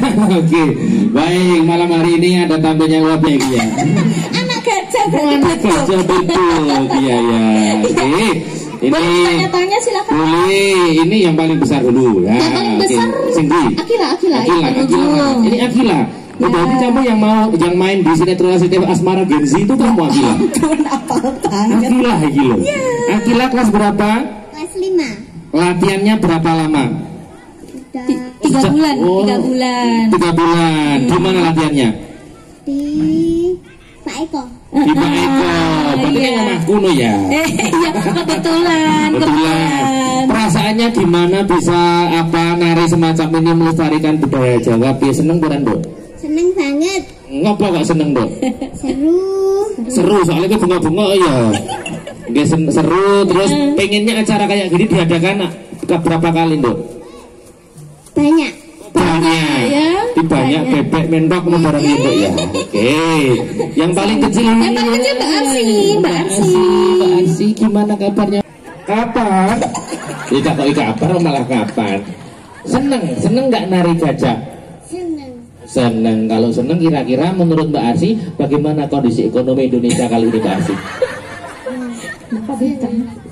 Oke, baik, malam hari ini ada tampilnya luar biasa ya. Anak gajah, Anak gajah betul, iya ya. Oke, ini tanya silakan. boleh, ini yang paling besar dulu ya. Yang paling besar, Singgi. Akila. Ini Akila. Ya. Berarti kamu yang main di sinetron Asmara Genzi itu kamu Akila. Akila loh. Akila kelas berapa? Kelas 5. Latihannya berapa lama? 3 bulan. 3 bulan. 3 bulan. Di mana latihannya? Di Pak Eko. Di Pak Eko. Berarti kan rumah kuno ya. Iya, kebetulan. Perasaannya gimana bisa nari semacam ini melestarikan budaya Jawa? Seneng bukan, Dok? Seneng banget. Ngopo kok seneng, Dok? Seru. Soalnya itu bunga-bunga ya. Nggak seru, terus pengennya acara kayak gini diadakan berapa kali, Dok? Banyak. Ya. Banyak bebek mentok barang itu ya. Oke. Yang paling kecil ini. Yang paling kecil Mbak Arsi. Gimana kabarnya? Kapan? Kok kabar malah kapan? Seneng nggak nari gajah? Seneng. Kalau seneng kira-kira menurut Mbak Arsi bagaimana kondisi ekonomi Indonesia kali ini, Mbak Arsi?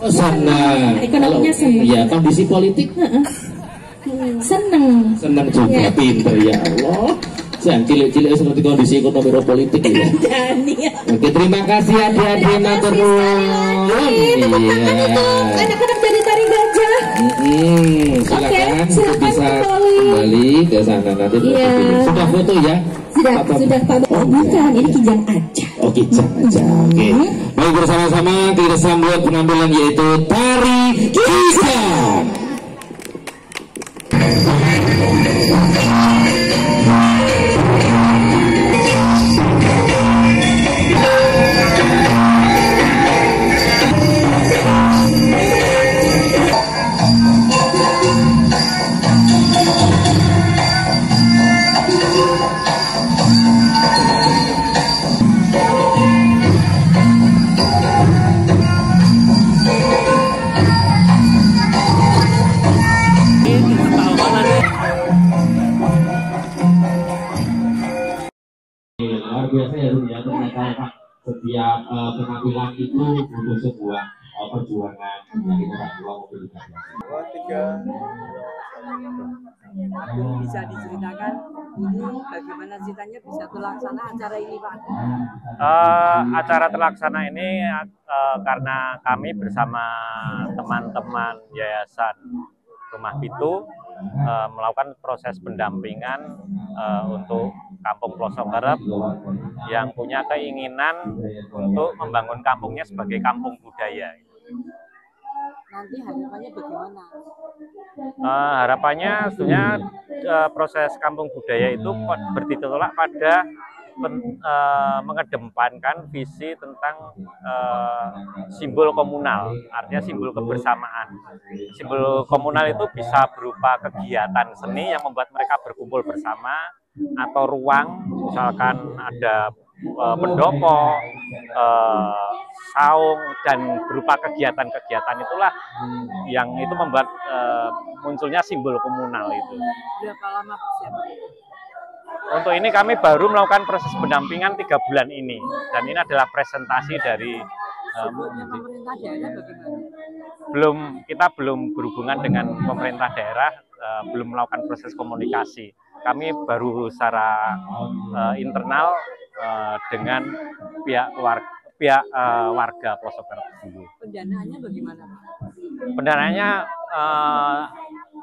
Oh, seneng. Ekonominya seneng. Iya, kondisi politik. Seneng juga, pinter ya Allah. Jangan cilik-cilik seperti kondisi ekonomi politik ya. Oke, terima kasih adik-adik matur nuwun. Anak-anak dari tari gajah. Silakan bisa kembali ke sana nanti. Sudah foto ya? Sudah Pak. Oh bukan, ini kijang aja. Oh, kijang aja. Oke. Baik, bersama-sama kita sambut penampilan yaitu tari kijang. Luar biasa ya, ternyata setiap penampilan itu butuh sebuah perjuangan dari orang tua maupun Bisa diceritakan ini bagaimana ceritanya bisa terlaksana acara ini, Pak? Acara terlaksana ini karena kami bersama teman-teman Yayasan Rumah Pitu melakukan proses pendampingan untuk Kampung Plosok Kerep yang punya keinginan untuk membangun kampungnya sebagai kampung budaya. Nanti harapannya bagaimana? Harapannya sebenarnya proses kampung budaya itu bertitolak pada mengedepankan visi tentang simbol komunal, artinya simbol kebersamaan. Simbol komunal itu bisa berupa kegiatan seni yang membuat mereka berkumpul bersama, atau ruang, misalkan ada pendopo, saung, dan berupa kegiatan-kegiatan itulah yang itu membuat munculnya simbol komunal itu. Berapa lama persiapan? Untuk ini kami baru melakukan proses pendampingan 3 bulan ini, dan ini adalah presentasi dari pemerintah daerah bagaimana? Kita belum berhubungan dengan pemerintah daerah, belum melakukan proses komunikasi. Kami baru secara internal dengan pihak warga Plosok Kerep dulu. Pendanaannya bagaimana? Pendanaannya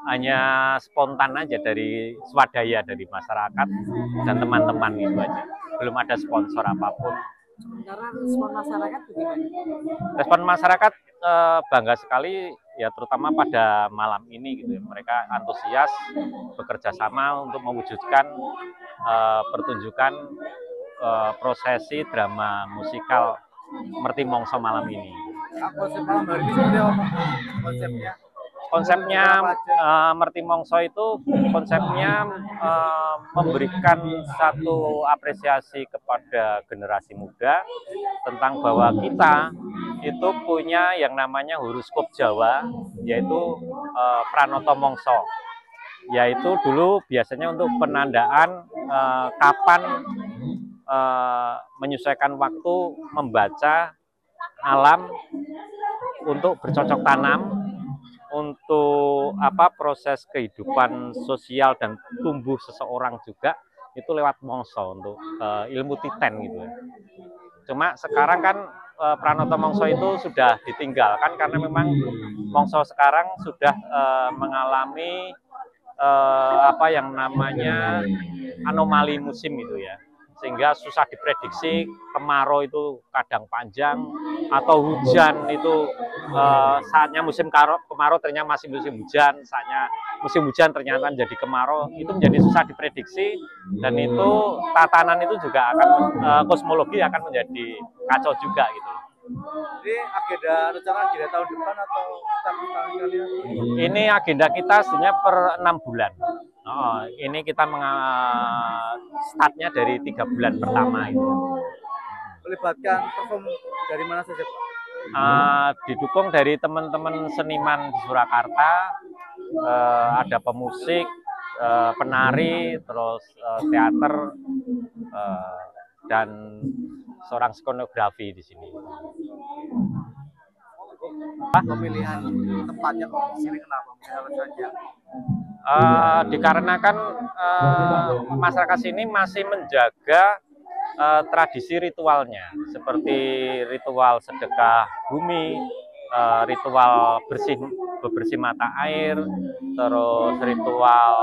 hanya spontan aja dari swadaya dari masyarakat dan teman-teman itu aja. Belum ada sponsor apapun. Sementara respon masyarakat bagaimana? Respon masyarakat bangga sekali ya, terutama pada malam ini gitu ya. Mereka antusias bekerja sama untuk mewujudkan pertunjukan prosesi drama musikal Merti Mongso malam ini. Konsep malam hari ini seperti apa? Konsepnya? Konsepnya Merti Mongso itu konsepnya memberikan satu apresiasi kepada generasi muda tentang bahwa kita itu punya yang namanya horoskop Jawa, yaitu Pranoto Mongso. yaitu dulu biasanya untuk penandaan kapan menyesuaikan waktu membaca alam untuk bercocok tanam, untuk proses kehidupan sosial dan tumbuh seseorang juga itu lewat mongso untuk ilmu titen gitu ya. Cuma sekarang kan Pranoto Mongso itu sudah ditinggalkan karena memang mongso sekarang sudah mengalami yang namanya anomali musim itu ya, sehingga susah diprediksi. Kemarau itu kadang panjang atau hujan itu saatnya musim kemarau ternyata masih musim hujan, saatnya musim hujan ternyata jadi kemarau, itu menjadi susah diprediksi, dan itu tatanan itu juga akan kosmologi akan menjadi kacau juga gitu. Jadi rencana agenda tahun depan atau setiap tahun kalian? Ini agenda kita sebenarnya per 6 bulan. Ini kita startnya dari 3 bulan pertama itu. Melibatkan perform dari mana saja? Didukung dari teman-teman seniman di Surakarta, ada pemusik, penari, terus teater, dan seorang skonografi di sini. Pemilihan tempatnya di sini kenapa? Mungkin saja. Dikarenakan masyarakat sini masih menjaga tradisi ritualnya, seperti ritual sedekah bumi, ritual bebersih mata air, terus ritual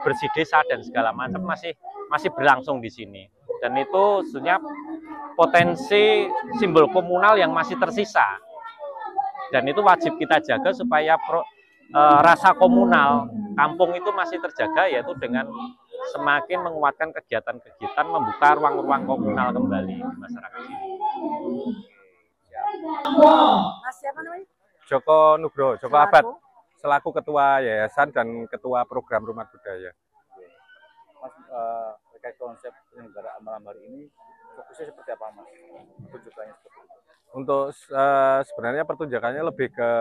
bersih desa dan segala macam masih berlangsung di sini. Dan itu sebenarnya potensi simbol komunal yang masih tersisa. Dan itu wajib kita jaga supaya rasa komunal kampung itu masih terjaga, yaitu dengan semakin menguatkan kegiatan-kegiatan membuka ruang-ruang komunal kembali di masyarakat ini. Mas siapa namanya? Joko Nugroho, Joko Abad, selaku Ketua Yayasan dan Ketua Program Rumah Budaya. Mas, terkait konsep penyelenggaraan malam hari ini, fokusnya seperti apa, Mas? Pertunjukannya seperti apa? Untuk sebenarnya pertunjukannya lebih ke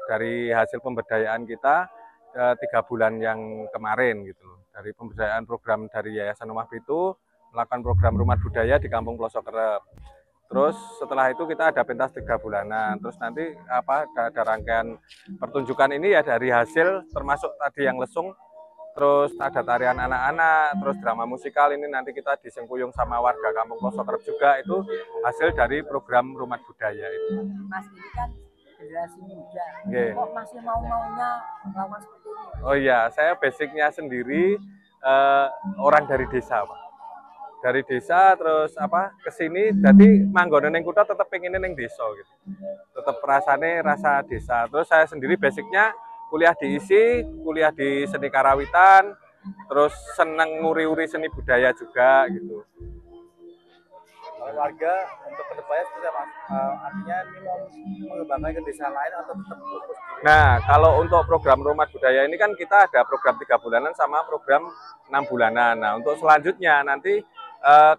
dari hasil pemberdayaan kita 3 bulan yang kemarin gitu loh. Dari pemberdayaan program dari Yayasan Omah Pitu, melakukan program rumah budaya di Kampung Pelosok Kerep. Terus setelah itu kita ada pentas 3 bulanan. Terus nanti ada rangkaian pertunjukan ini ya dari hasil termasuk tadi yang lesung. Terus ada tarian anak-anak, terus drama musikal ini nanti kita disengkuyung sama warga Kampung Pelosok Kerep juga, itu hasil dari program rumah budaya itu. Mas ini kan generasi muda, Okay. kok masih mau-maunya melakukan seperti ini? Oh iya, saya basicnya sendiri orang dari desa, Pak. Dari desa terus ke sini, jadi manggonen ning kutha tetep pengen ning desa gitu. Tetep rasane rasa desa. Terus saya sendiri basicnya kuliah di ISI, kuliah di seni karawitan, terus seneng nguri-uri seni budaya juga gitu. Kalau warga untuk kedepannya seperti apa? Artinya ini mau mengembangkan ke desa lain atau tetap fokus? Nah, kalau untuk program rumah budaya ini kan kita ada program 3 bulanan sama program 6 bulanan. Nah, untuk selanjutnya nanti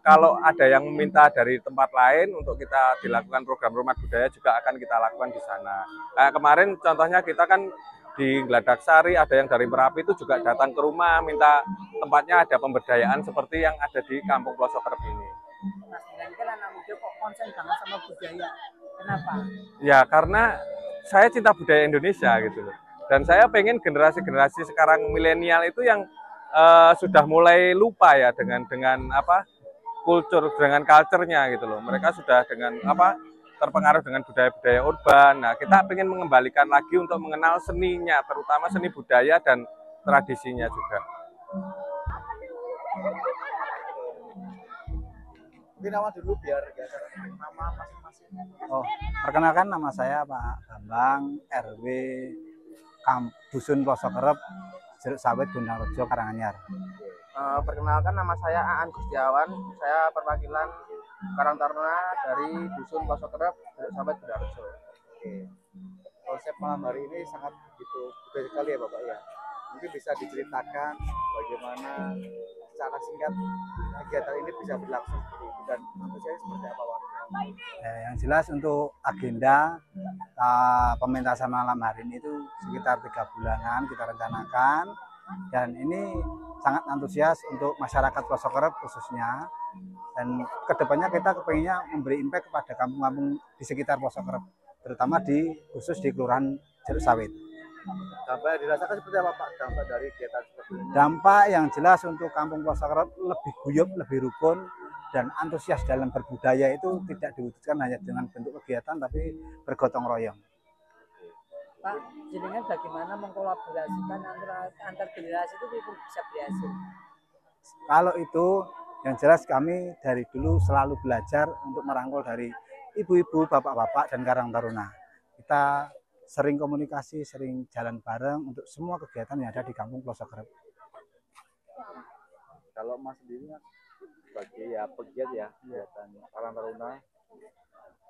kalau ada yang meminta dari tempat lain untuk kita dilakukan program rumah budaya juga akan kita lakukan di sana. Kayak kemarin contohnya kita kan di Gladak Sari, ada yang dari Merapi itu juga datang ke rumah minta tempatnya ada pemberdayaan seperti yang ada di Kampung Pelosok Kerep ini. Mas ini kan anak muda kok konsen banget sama budaya, kenapa? Ya karena saya cinta budaya Indonesia gitu loh. Dan saya pengen generasi-generasi sekarang milenial itu yang sudah mulai lupa ya dengan culture-nya gitu loh. Mereka sudah dengan terpengaruh dengan budaya-budaya urban. Nah, kita ingin mengembalikan lagi untuk mengenal seninya, terutama seni budaya dan tradisinya juga. Mungkin nama dulu biar nama masing-masing. Oh, perkenalkan nama saya Pak Bambang, RW Dusun Pelosok Kerep, Jeruk Sawit, Gunung Rejo, Karanganyar. Perkenalkan nama saya Aan Gustiawan, saya perwakilan Karang Taruna dari Dusun Pelosok Kerep, Jeruk Sawit, Gunung Rejo. Oke. Konsep malam hari ini sangat begitu budaya sekali ya Bapak ya. Mungkin bisa diceritakan bagaimana secara singkat kegiatan ini bisa berlangsung seperti itu dan antusiasnya seperti apa warga? Yang jelas untuk agenda pementasan malam hari ini itu sekitar 3 bulanan kita rencanakan, dan ini sangat antusias untuk masyarakat Pelosok Kerep khususnya, dan kedepannya kita kepengennya memberi impact kepada kampung-kampung di sekitar Pelosok Kerep, terutama khusus di Kelurahan Jeruk Sawit. Dampak yang dirasakan seperti apa Pak? Dampak dari kegiatan seperti ini? Dampak yang jelas untuk kampung Pelosok Kerep lebih guyup, lebih rukun, dan antusias dalam berbudaya itu tidak diwujudkan hanya dengan bentuk kegiatan, tapi bergotong royong. Pak, jenengan bagaimana mengkolaborasikan antar generasi itu bisa berhasil? Kalau itu yang jelas kami dari dulu selalu belajar untuk merangkul dari ibu-ibu, bapak-bapak, dan Karang Taruna. Kita sering komunikasi, sering jalan bareng untuk semua kegiatan yang ada di kampung Pelosok Kerep. Kalau Mas sendiri sebagai pegiat kegiatan Karang Taruna,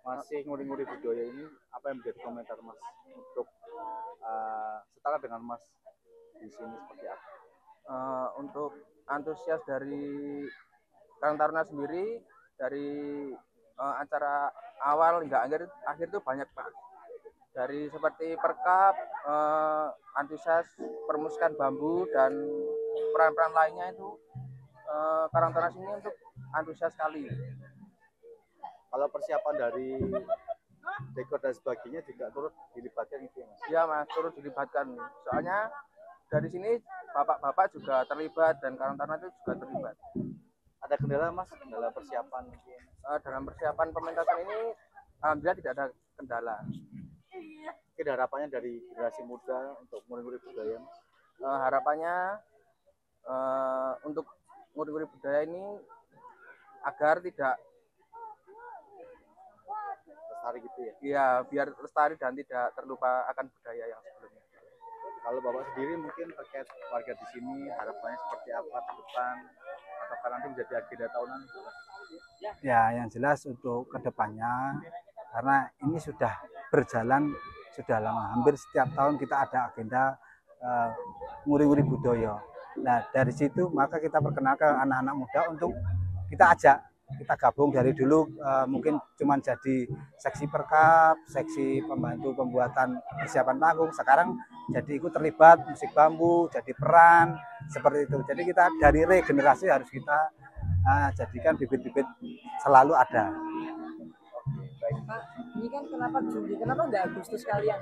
masih nguri-nguri budaya ini, apa yang menjadi komentar Mas untuk setara dengan Mas di sini seperti apa? Untuk antusias dari Karang Taruna sendiri, dari acara awal hingga akhir itu banyak Pak. Dari seperti perkap, antusias permusikan bambu, dan peran-peran lainnya itu Karang Taruna sini untuk antusias sekali. Kalau persiapan dari dekor dan sebagainya juga turut dilibatkan itu ya Mas? Iya Mas, turut dilibatkan. Soalnya dari sini bapak-bapak juga terlibat dan Karang Taruna itu juga terlibat. Ada kendala Mas dalam persiapan mungkin? Dalam persiapan pementasan ini alhamdulillah tidak ada kendala. Mungkin harapannya dari generasi muda untuk nguri-nguri budaya Mas? Harapannya untuk nguri-nguri budaya ini agar tidak lestari gitu ya? Iya, biar lestari dan tidak terlupa akan budaya yang sebelumnya. Kalau Bapak sendiri mungkin terkait warga di sini, harapannya seperti apa ke depan, atau nanti menjadi agenda tahunan? Ya, yang jelas untuk kedepannya, karena ini sudah berjalan sudah lama, hampir setiap tahun kita ada agenda nguri-nguri budaya. Nah, dari situ maka kita perkenalkan anak-anak muda untuk kita ajak, kita gabung dari dulu mungkin cuma jadi seksi perkap, seksi pembantu pembuatan persiapan panggung, sekarang jadi ikut terlibat musik bambu, jadi peran seperti itu. Jadi kita dari regenerasi harus kita jadikan bibit-bibit selalu ada. Pak, ini kan kenapa Juli? Kenapa nggak Agustus kalian?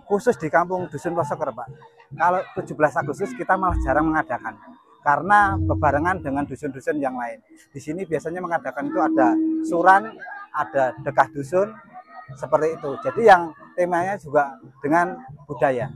Khusus di kampung Dusun Pelosok Kerep, Pak. Kalau 17 Agustus kita malah jarang mengadakan karena bebarengan dengan dusun-dusun yang lain. Di sini biasanya mengadakan itu ada suran, ada dekah dusun, seperti itu. Jadi yang temanya juga dengan budaya.